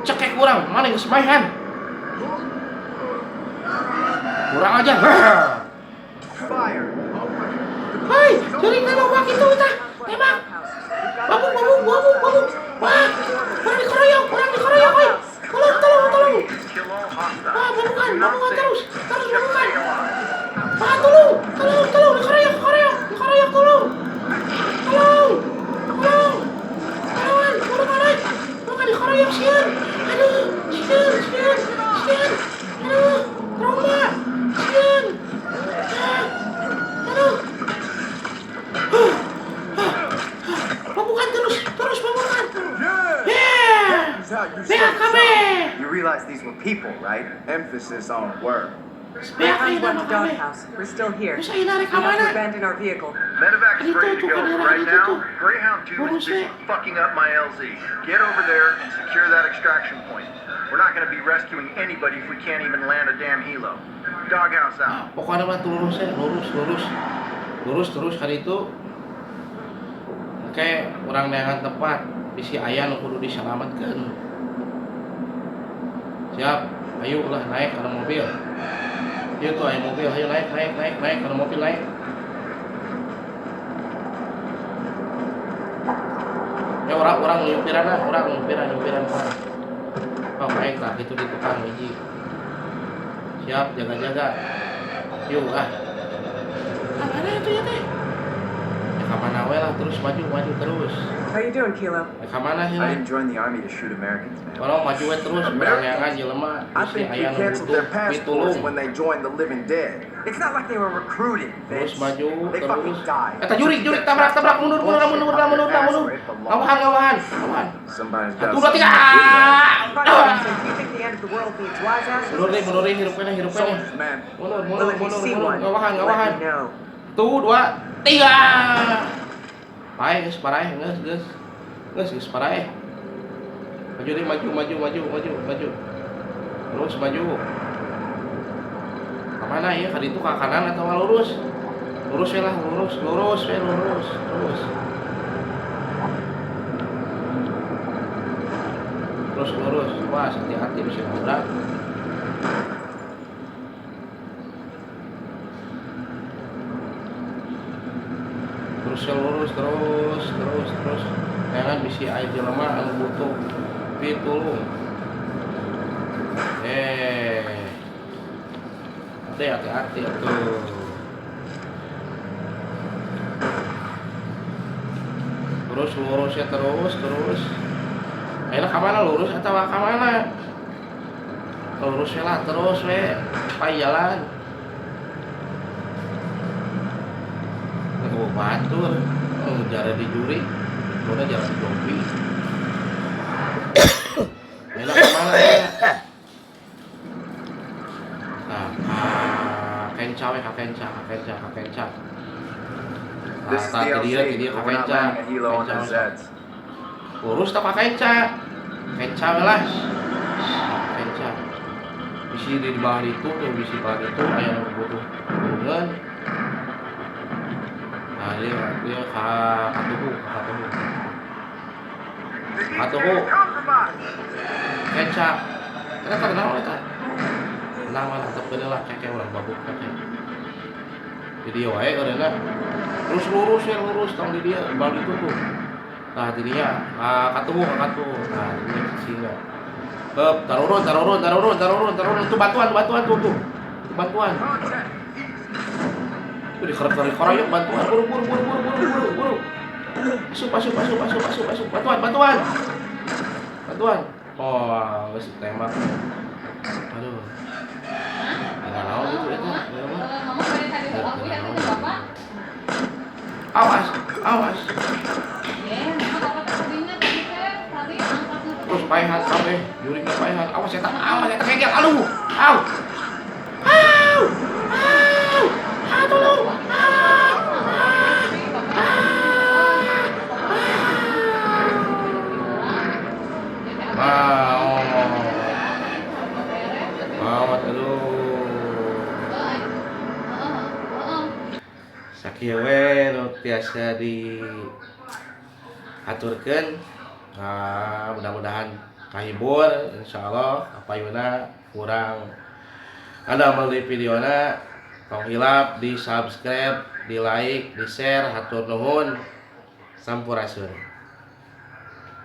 Cekek kurang, mana yang semaihan? Kurang aja. Hai, jadi kalau wak itu tah, tembak. Babuk. Wah, orang dikeroyok, woi. Tolong. Wah, babukan terus babukan. Wah, tolong, dikeroyok, tolong. Bukan dikeroyok, sieun. Aduh, sieun. Aduh, trauma. Sieun. Aduh. Babukan terus babukan. Yeah. You realize these were people, right? Emphasis on word. We're on the doghouse. We're still here. We have to abandon our vehicle. Medevac is ready to go right now. Greyhound 2 is busy fucking up my LZ. Get over there and secure that extraction point. We're not going to be rescuing anybody if we can't even land a damn helo. Doghouse out. Pokoknya mah lurus terus hari itu. Oke, orang neangan tepat bisi aya nu kudu diselamatkeun. Siap, ayo ulah naik ke mobil. Ieu tuh aya mobil, ayo naik ke mobil naik. Ya orang nyupiran orang. Oh, baik lah itu di tukang hiji. Siap, jaga. Yuk Mana itu ya teh? Ya kamana we lah, terus maju terus. How you doing, Kilo? Ya kamana sih? I didn't join the army to shoot Americans, man. Kalau maju we terus, berangan jelema. I think they canceled their passports when they joined the living dead. It's not like they were recruited. Terus maju They fucking died. Eta jurig tabrak mundur. Ngawahan. Somebody's got. 1, 2, 3. You think the end of the world needs wise asses? Mundur nih, hirup kene. Man, Mundur. Well, if you see one, Ngawahan. let me know. 1, 2, 3. Pae geus paraeh, geus paraeh. Maju deh, maju. Terus maju. Kemana ya? Kali itu ke kanan atau lurus? Lurus. Terus lurus. Wah, hati-hati bisa nabrak. Terus. Jangan bisi air jelema anu butuh pitulung. Hati-hati tuh. Terus. Ayeuna ka mana lurus atawa ka mana? Lurus lah terus we, pai jalan. Nggak batur, jalan di juri, udah jalan di Jopi. Ayeuna ka mana ya? Kakenca. this is the LC. We're not landing a helo on the Zeds. Lurus tak kakenca lah. Kakenca. Bisi di bawah itu tuh, bisi bawah itu aya nu butuh turun. Nah, dia katuhu. Kakenca. Kita kenal eta. Tenang lah, tetep bener lah, cek orang babuk cek. Jadi wae karena terus lurus tong di dia bal itu tuh. Nah, jadinya katuh. Nah, ini singa. Tarurun tuh bantuan tuh. Bantuan. Tuh dikerek-kerek bantuan. Buru. Masuk. Bantuan. Oh, geus tembak. Aduh. Enggak tahu gitu itu. Awas. Terus paihan sampai juring paihan. Awas eta kegel. Aduh. Tolong. Maot aduh. Sakieu we nu tiasa diaturkeun. Nah, mudah-mudahan kahibur insyaallah apayuna kurang ada amal di videona tong hilap di subscribe, di like, di share, hatur nuhun. Sampurasun.